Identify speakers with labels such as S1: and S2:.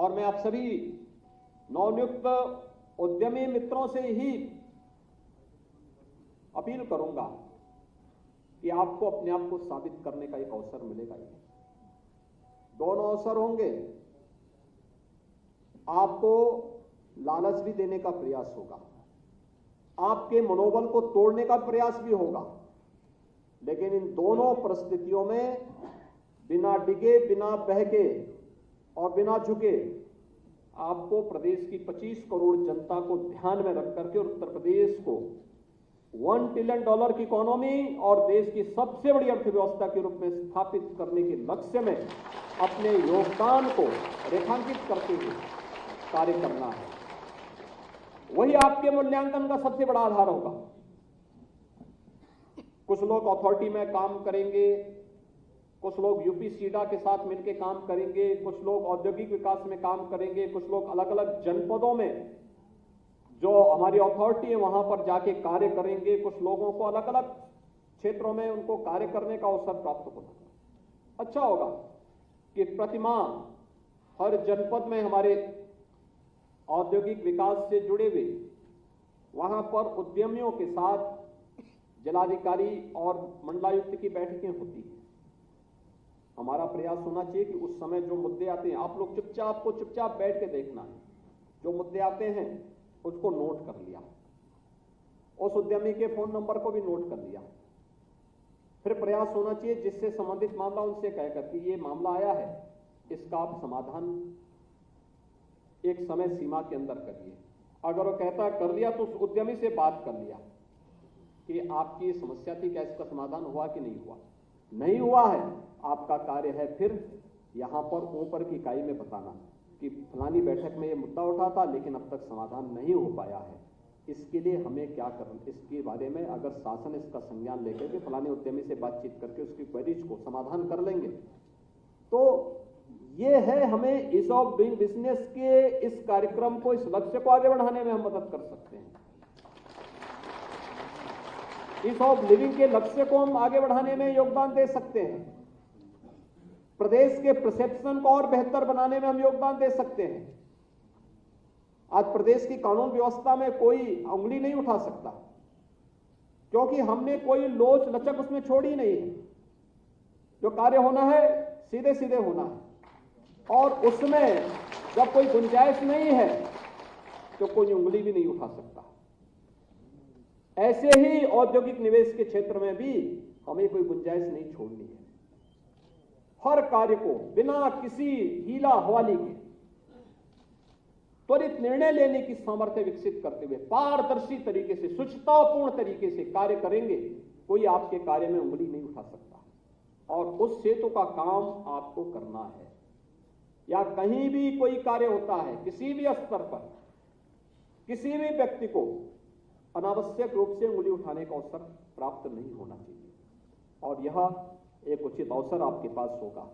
S1: और मैं आप सभी नवनियुक्त उद्यमी मित्रों से ही अपील करूंगा कि आपको अपने आप को साबित करने का एक अवसर मिलेगा ही। दोनों अवसर होंगे। आपको लालच भी देने का प्रयास होगा, आपके मनोबल को तोड़ने का प्रयास भी होगा, लेकिन इन दोनों परिस्थितियों में बिना डिगे, बिना बहके और बिना झुके आपको प्रदेश की 25 करोड़ जनता को ध्यान में रख करके और उत्तर प्रदेश को $1 ट्रिलियन की इकोनॉमी और देश की सबसे बड़ी अर्थव्यवस्था के रूप में स्थापित करने के लक्ष्य में अपने योगदान को रेखांकित करते हुए कार्य करना है। वही आपके मूल्यांकन का सबसे बड़ा आधार होगा। कुछ लोग अथॉरिटी में काम करेंगे, कुछ लोग यूपी सीडा के साथ मिलकर काम करेंगे, कुछ लोग औद्योगिक विकास में काम करेंगे, कुछ लोग अलग अलग जनपदों में जो हमारी अथॉरिटी है वहां पर जाके कार्य करेंगे, कुछ लोगों को अलग अलग क्षेत्रों में उनको कार्य करने का अवसर प्राप्त होगा। अच्छा होगा कि प्रतिमाह हर जनपद में हमारे औद्योगिक विकास से जुड़े हुए वहां पर उद्यमियों के साथ जिलाधिकारी और मंडलायुक्त की बैठकें होती हैं। हमारा प्रयास होना चाहिए कि उस समय जो मुद्दे आते हैं आप लोग चुपचाप बैठ के देखना है। जो मुद्दे आते हैं उसको नोट कर लिया, उस उद्यमी के फोन नंबर को भी नोट कर लिया। फिर प्रयास होना चाहिए जिससे संबंधित मामला उनसे कहकर कि ये मामला आया है, इसका आप समाधान एक समय सीमा के अंदर करिए। अगर वो कहता कर लिया तो उस उद्यमी से बात कर लिया कि आपकी समस्या थी, क्या इसका समाधान हुआ कि नहीं हुआ। नहीं हुआ है, आपका कार्य है फिर यहां पर ऊपर की इकाई में बताना कि फलानी बैठक में ये मुद्दा उठा था लेकिन अब तक समाधान नहीं हो पाया है, इसके लिए हमें क्या करना। इसके बारे में अगर शासन इसका संज्ञान लेकर के फलाने उद्यमी से बातचीत करके उसकी क्वेरीज को समाधान कर लेंगे तो ये है हमें ईज ऑफ डूइंग बिजनेस के इस कार्यक्रम को, इस लक्ष्य को आगे बढ़ाने में हम मदद कर सकते हैं। ईज ऑफ लिविंग के लक्ष्य को हम आगे बढ़ाने में योगदान दे सकते हैं। प्रदेश के परसेप्शन को और बेहतर बनाने में हम योगदान दे सकते हैं। आज प्रदेश की कानून व्यवस्था में कोई उंगली नहीं उठा सकता क्योंकि हमने कोई लोच लचक उसमें छोड़ी नहीं है। जो कार्य होना है सीधे सीधे होना है और उसमें जब कोई गुंजाइश नहीं है तो कोई उंगली भी नहीं उठा सकता। ऐसे ही औद्योगिक निवेश के क्षेत्र में भी हमें कोई गुंजाइश नहीं छोड़नी है। हर कार्य को बिना किसी हीला हवाली के त्वरित निर्णय लेने की सामर्थ्य विकसित करते हुए पारदर्शी तरीके से, शुचितापूर्ण तरीके से कार्य करेंगे, कोई आपके कार्य में उंगली नहीं उठा सकता। और उस हेतु का काम आपको करना है। या कहीं भी कोई कार्य होता है, किसी भी स्तर पर किसी भी व्यक्ति को अनावश्यक रूप से उंगली उठाने का अवसर प्राप्त नहीं होना चाहिए और यह एक उचित अवसर आपके पास होगा।